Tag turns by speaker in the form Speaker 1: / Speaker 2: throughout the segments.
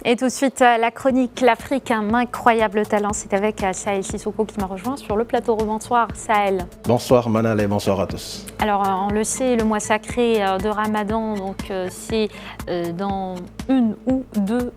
Speaker 1: Et tout de suite, la chronique L'Afrique, un incroyable talent. C'est avec Sahel Sissoko qui m'a rejoint sur le plateau. Bonsoir Sahel.
Speaker 2: Bonsoir Manal et bonsoir à tous.
Speaker 1: Alors on le sait, le mois sacré de Ramadan, donc c'est dans une ou deux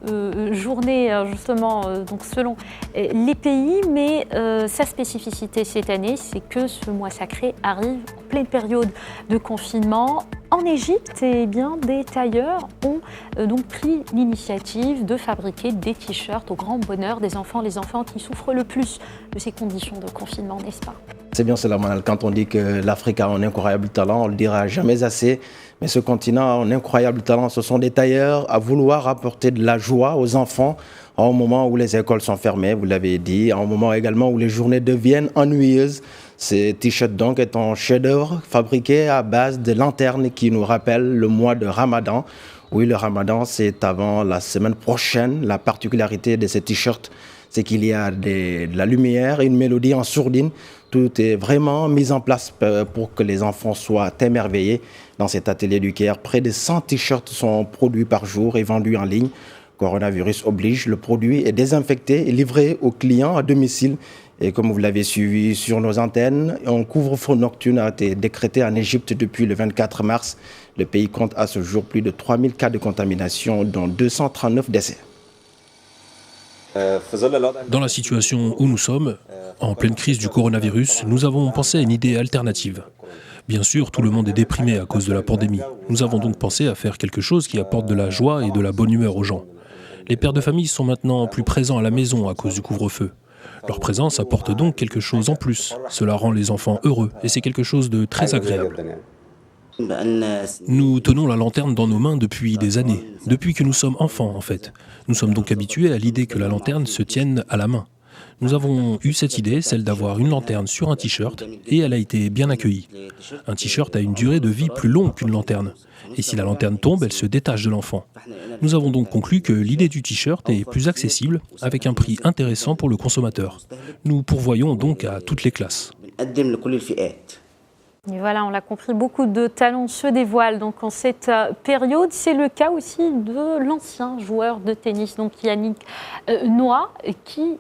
Speaker 1: journées justement, donc selon les pays. Mais sa spécificité cette année, c'est que ce mois sacré arrive en pleine période de confinement. En Égypte, eh bien, des tailleurs ont donc pris l'initiative de fabriquer des t-shirts au grand bonheur des enfants, les enfants qui souffrent le plus de ces conditions de confinement, n'est-ce pas?
Speaker 2: C'est bien cela, Manal. Quand on dit que l'Afrique a un incroyable talent, on ne le dira jamais assez. Mais ce continent a un incroyable talent. Ce sont des tailleurs à vouloir apporter de la joie aux enfants à un moment où les écoles sont fermées, vous l'avez dit, à un moment également où les journées deviennent ennuyeuses. Ces t-shirts donc est un chef-d'œuvre fabriqué à base de lanternes qui nous rappellent le mois de Ramadan. Oui, le Ramadan, c'est avant la semaine prochaine. La particularité de ces t-shirts, c'est qu'il y a de la lumière et une mélodie en sourdine. Tout est vraiment mis en place pour que les enfants soient émerveillés. Dans cet atelier du Caire, près de 100 t-shirts sont produits par jour et vendus en ligne. Coronavirus oblige, le produit est désinfecté et livré aux clients à domicile. Et comme vous l'avez suivi sur nos antennes, un couvre-feu nocturne a été décrété en Égypte depuis le 24 mars. Le pays compte à ce jour plus de 3000 cas de contamination, dont 239 décès.
Speaker 3: Dans la situation où nous sommes, en pleine crise du coronavirus, nous avons pensé à une idée alternative. Bien sûr, tout le monde est déprimé à cause de la pandémie. Nous avons donc pensé à faire quelque chose qui apporte de la joie et de la bonne humeur aux gens. Les pères de famille sont maintenant plus présents à la maison à cause du couvre-feu. Leur présence apporte donc quelque chose en plus. Cela rend les enfants heureux et c'est quelque chose de très agréable. Nous tenons la lanterne dans nos mains depuis des années, depuis que nous sommes enfants en fait. Nous sommes donc habitués à l'idée que la lanterne se tienne à la main. Nous avons eu cette idée, celle d'avoir une lanterne sur un t-shirt, et elle a été bien accueillie. Un t-shirt a une durée de vie plus longue qu'une lanterne. Et si la lanterne tombe, elle se détache de l'enfant. Nous avons donc conclu que l'idée du t-shirt est plus accessible, avec un prix intéressant pour le consommateur. Nous pourvoyons donc à toutes les classes.
Speaker 1: Et voilà, on l'a compris, beaucoup de talents se dévoilent donc en cette période. C'est le cas aussi de l'ancien joueur de tennis, donc Yannick Noah, qui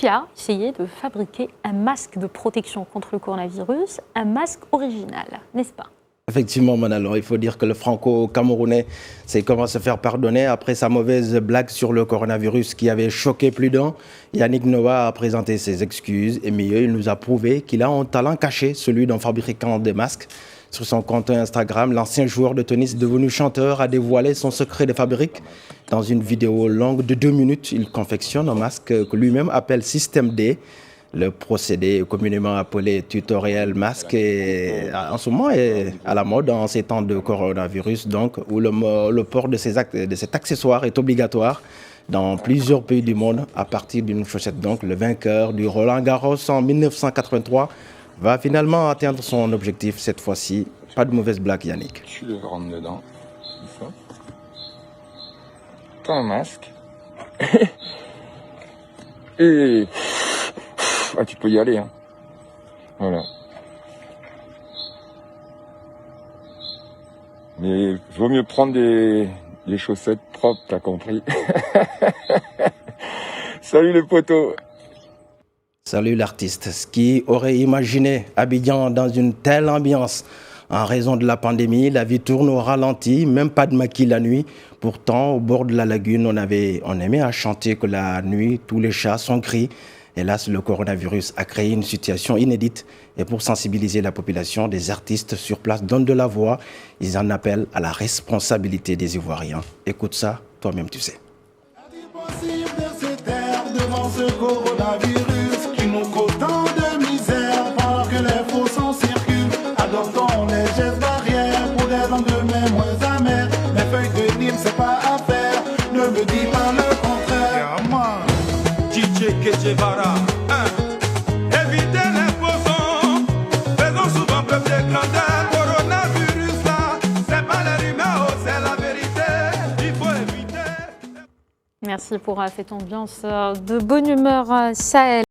Speaker 1: a essayé de fabriquer un masque de protection contre le coronavirus, un masque original, n'est-ce pas?
Speaker 2: Effectivement, Manal, il faut dire que le franco-camerounais sait comment se faire pardonner après sa mauvaise blague sur le coronavirus qui avait choqué plus d'un. Yannick Noah a présenté ses excuses et mieux, il nous a prouvé qu'il a un talent caché, celui d'un fabricant de masques. Sur son compte Instagram, l'ancien joueur de tennis devenu chanteur a dévoilé son secret de fabrique. Dans une vidéo longue de 2 minutes, il confectionne un masque que lui-même appelle Système D. Le procédé communément appelé tutoriel masque en ce moment est à la mode en ces temps de coronavirus, donc, où le port de cet accessoire est obligatoire dans plusieurs pays du monde à partir d'une chaussette. Donc, le vainqueur du Roland-Garros en 1983 va finalement atteindre son objectif cette fois-ci. Pas de mauvaise blague, Yannick.
Speaker 4: Tu le rentres dedans. T'as un masque. Et... Ah, tu peux y aller, hein. Voilà. Mais il vaut mieux prendre des chaussettes propres, t'as compris. Salut les potos.
Speaker 2: Salut l'artiste. Qui aurait imaginé Abidjan dans une telle ambiance? En raison de la pandémie, la vie tourne au ralenti, même pas de maquis la nuit. Pourtant, au bord de la lagune, on aimait à chanter que la nuit, tous les chats sont gris. Hélas, le coronavirus a créé une situation inédite et pour sensibiliser la population, des artistes sur place donnent de la voix. Ils en appellent à la responsabilité des Ivoiriens. Écoute ça, toi-même tu sais.
Speaker 5: Devant ce coronavirus qui nous cause tant de misère, pendant que les faux sont circulent, adoptons les gestes barrières pour des lendemains moins amers. Les feuilles de Nîmes, c'est pas à faire, ne me dis pas le contraire.
Speaker 6: DJ Guevara, évitez les poisons, faisons souvent preuve de grandeur. Coronavirus là, c'est pas les rumeurs, c'est la vérité, il faut éviter.
Speaker 1: Merci pour cette ambiance de bonne humeur, Sahel.